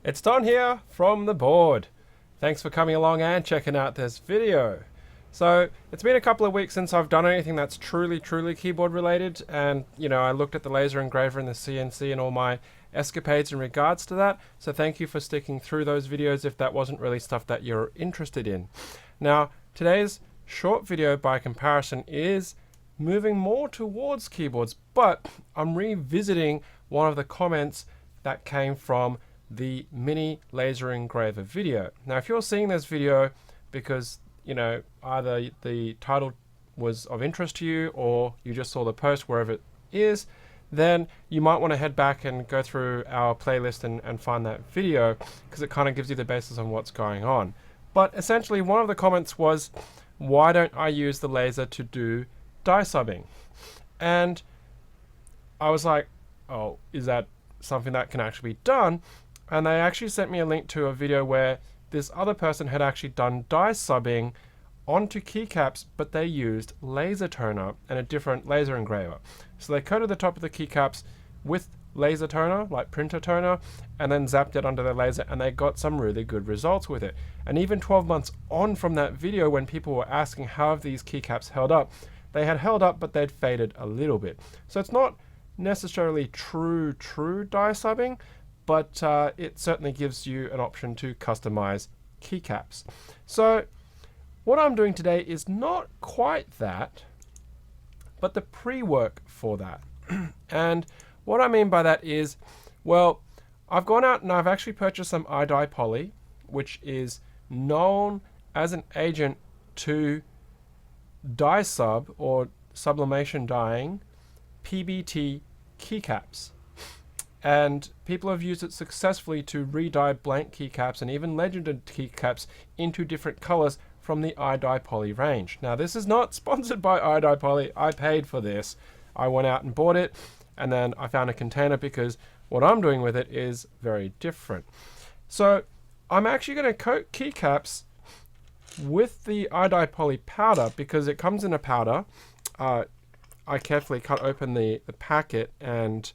It's Don here from the board. Thanks for coming along and checking out this video. So it's been a couple of weeks since I've done anything that's truly keyboard related, and I looked at the laser engraver and the CNC and all my escapades in regards to that. So thank you for sticking through those videos if that wasn't really stuff that you're interested in. Now today's short video by comparison is moving more towards keyboards, but I'm revisiting one of the comments that came from the mini laser engraver video. Now if you're seeing this video because either the title was of interest to you or you just saw the post wherever it is, then you might want to head back and go through our playlist and find that video, because it kind of gives you the basis on what's going on. But essentially one of the comments was, why don't I use the laser to do die subbing? And I was like, oh, is that something that can actually be done? And they actually sent me a link to a video where this other person had actually done die subbing onto keycaps, but they used laser toner and a different laser engraver. So they coated the top of the keycaps with laser toner, like printer toner, and then zapped it under the laser, and they got some really good results with it. And even 12 months on from that video, when people were asking how have these keycaps held up, they had held up, but they'd faded a little bit. So it's not necessarily true die subbing, but it certainly gives you an option to customize keycaps. So what I'm doing today is not quite that, but the pre-work for that. And what I mean by that is, well, I've gone out and I've actually purchased some iDye poly, which is known as an agent to Dyesub or sublimation dyeing PBT keycaps. And people have used it successfully to re-dye blank keycaps and even legended keycaps into different colors from the iDye poly range. Now this is not sponsored by iDye poly. I paid for this. I went out and bought it, and then I found a container because what I'm doing with it is very different. So I'm actually going to coat keycaps with the iDye poly powder because it comes in a powder. I carefully cut open the packet, and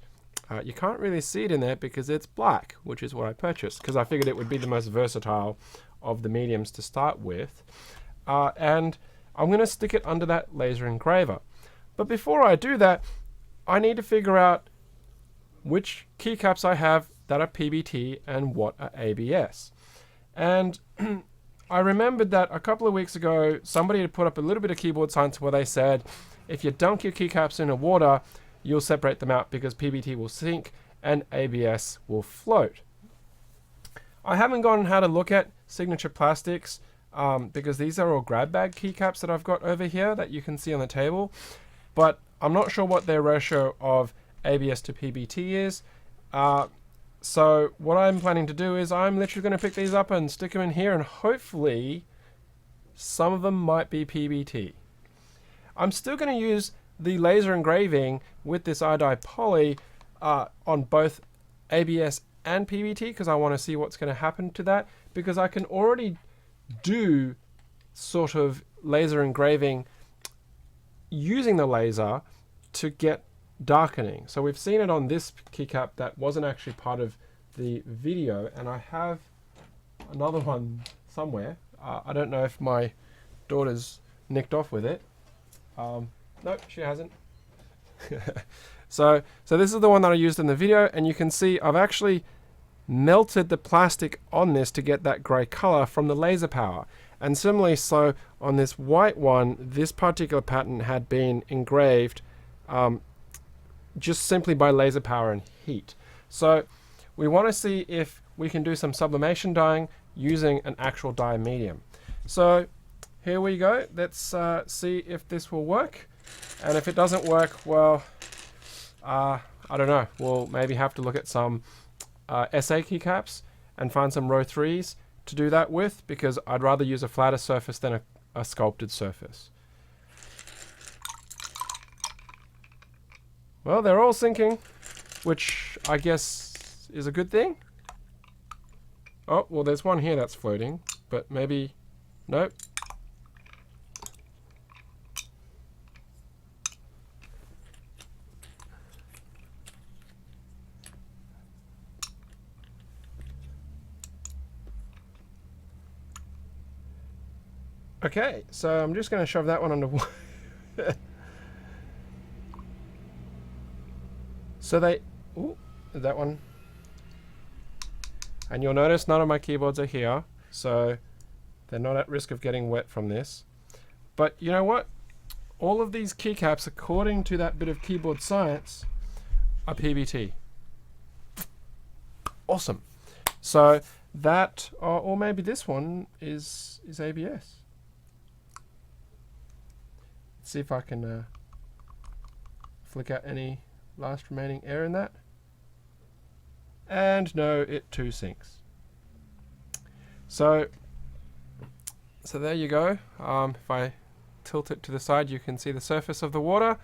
you can't really see it in there because it's black, which is what I purchased because I figured it would be the most versatile of the mediums to start with. And I'm going to stick it under that laser engraver. But before I do that, I need to figure out which keycaps I have that are PBT and what are ABS. And I remembered that a couple of weeks ago, somebody had put up a little bit of keyboard science where they said, if you dunk your keycaps into water, you'll separate them out because PBT will sink and ABS will float. I haven't gone and had a look at Signature Plastics because these are all grab bag keycaps that I've got over here that you can see on the table, but I'm not sure what their ratio of ABS to PBT is. So what I'm planning to do is I'm literally going to pick these up and stick them in here, and hopefully some of them might be PBT. I'm still going to use the laser engraving with this iDye poly on both ABS and PBT because I want to see what's going to happen to that, because I can already do sort of laser engraving using the laser to get darkening. So we've seen it on this keycap that wasn't actually part of the video, and I have another one somewhere. I don't know if my daughter's nicked off with it. Nope, she hasn't. So this is the one that I used in the video, and you can see I've actually melted the plastic on this to get that grey color from the laser power. And similarly, so on this white one, this particular pattern had been engraved just simply by laser power and heat. So we want to see if we can do some sublimation dyeing using an actual dye medium. So here we go. Let's see if this will work. And if it doesn't work, well, I don't know. We'll maybe have to look at some SA keycaps and find some row 3s to do that with, because I'd rather use a flatter surface than a sculpted surface. Well, they're all sinking, which I guess is a good thing. Oh, well, there's one here that's floating, but maybe, nope. Okay, so I'm just going to shove that one under. So they, ooh, that one. And you'll notice none of my keyboards are here, so they're not at risk of getting wet from this. But you know what? All of these keycaps, according to that bit of keyboard science, are PBT. Awesome. So that, or maybe this one is ABS. Let's see if I can flick out any last remaining air in that. And no, it too sinks. So there you go. If I tilt it to the side, you can see the surface of the water.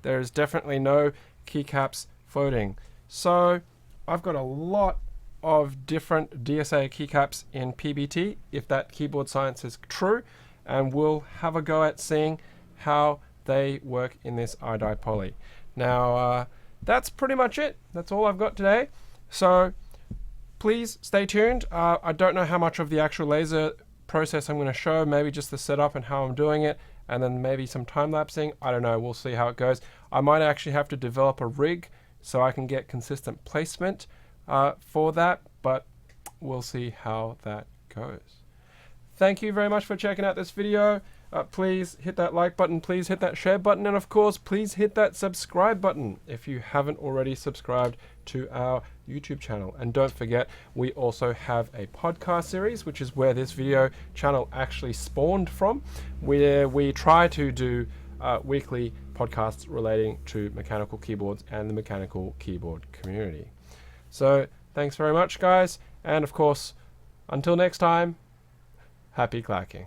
There is definitely no keycaps floating. So I've got a lot of different DSA keycaps in PBT, if that keyboard science is true, and we'll have a go at seeing how they work in this iDie poly. Now, that's pretty much it. That's all I've got today. So please stay tuned. I don't know how much of the actual laser process I'm going to show, maybe just the setup and how I'm doing it, and then maybe some time lapsing. I don't know, we'll see how it goes. I might actually have to develop a rig so I can get consistent placement for that, but we'll see how that goes. Thank you very much for checking out this video. Please hit that like button, please hit that share button, and of course please hit that subscribe button if you haven't already subscribed to our YouTube channel. And don't forget, we also have a podcast series, which is where this video channel actually spawned from, where we try to do weekly podcasts relating to mechanical keyboards and the mechanical keyboard community. So thanks very much, guys, and of course, until next time, happy clacking.